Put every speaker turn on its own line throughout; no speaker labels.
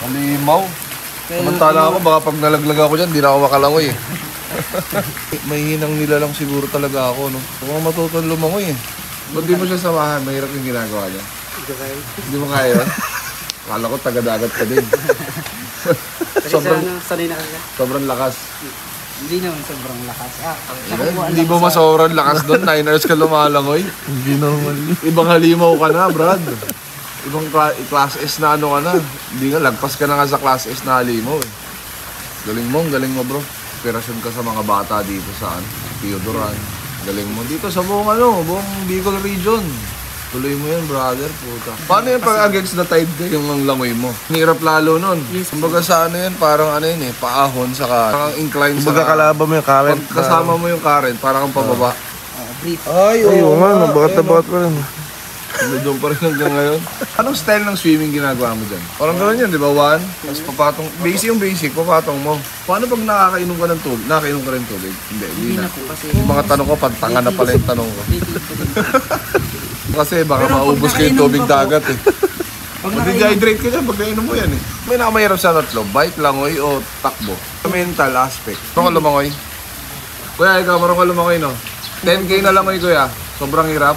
Halimaw. Samantala ako, baka pag nalaglag ako dyan, di na ako makalangoy eh. May hinang nila lang siguro talaga ako, no? Kung matutong lumangoy eh. Ba't di mo siya samahan? Mahirap yung ginagawa niya. Hindi mo kaya yun? Akala ko taga-dagat ka din.
Sanay na kaya.
Sobrang lakas.
Hindi naman sobrang lakas.
Hindi mo masobrang lakas doon. 9 hours ka lumalangoy. Hindi normal. Ibang halimaw ka na, Brad. Ibang class S na ano ka na. Hindi nga, lagpas ka na nga sa class S na halimaw eh. Galing mo bro. Inspirasyon ka sa mga bata dito sa Teodoran. Galing mo dito sa buong Bicol region. Tuloy mo yan, brother, puta. Paano yan pag against the tide yung langoy mo? Hirap lalo nun. Kumbaga sa ano yan, parang ano yun eh, paahon, saka parang incline sa...
Kumbaga kalaba mo yung current.
Pag kasama mo yung current, parang kang pababa.
Ay, oo nga, nabagat pa rin.
Doon pa rin hanggang ngayon. Anong style ng swimming ginagawa mo dyan? Parang gano'n yan, di ba? One, tapos papatong, basic, papatong mo. Paano pag nakakainom ka ng tubig? Nakakainom ka rin tubig? Hindi na. Yung mga tanong ko, pantanga na pala yung tanong ko. Kasi baka maubos ko yung tubig dagat eh. Mag-dehydrate ka dyan pag nainom mo yan eh. May nakamahirap sa tatlo, bike, langoy o takbo. Mental aspect. Marunong ka lumangoy? Kuya, ikaw marunong ka lumangoy no? 10K na langoy kuya. Sobrang hirap.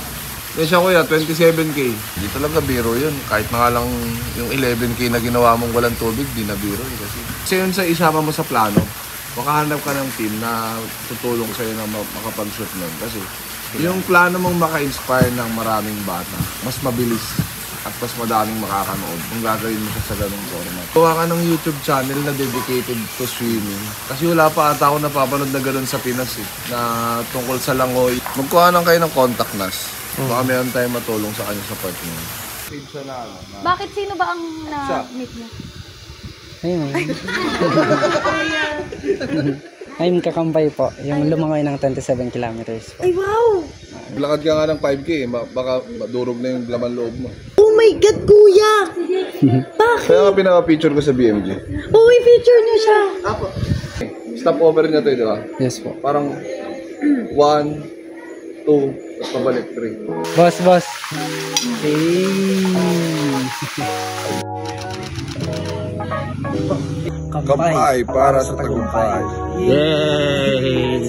Yan siya kuya, 27K. Hindi talaga biro yun. Kahit na nga lang yung 11K na ginawa mong walang tubig, di na biro eh. Kasi yun sa isama mo sa plano, makahanap ka ng team na tutulong sa'yo na makapag-shoot nun. Kasi yung plano mong maka-inspire ng maraming bata, mas mabilis at mas madaming makakanood kung gagawin mo siya sa ganung format. Gawa ka ng YouTube channel na dedicated to swimming. Kasi wala pa ata ako napapanood na ganun sa Pinas eh, na tungkol sa langoy. Magkuha lang kayo ng contact nas. Baka meron tayong matulong sa kanya sa part niya.
Bakit sino ba ang na-meet niya?
Ayun. I'm kakambay po, yung lumangoy ng 27 kilometers po.
Ay, wow!
Lakad ka nga ng 5K eh, baka madurog na yung laman loob mo.
Oh my God, kuya! Bakit?
Kaya nga pinaka-picture ko sa BMG.
Oh, may picture niyo siya!
Stop over niya to, di ba?
Yes po.
Parang 1, 2, tapos pabalik 3.
Boss. Hey.
Kampay para sa tagumpay.
Yay!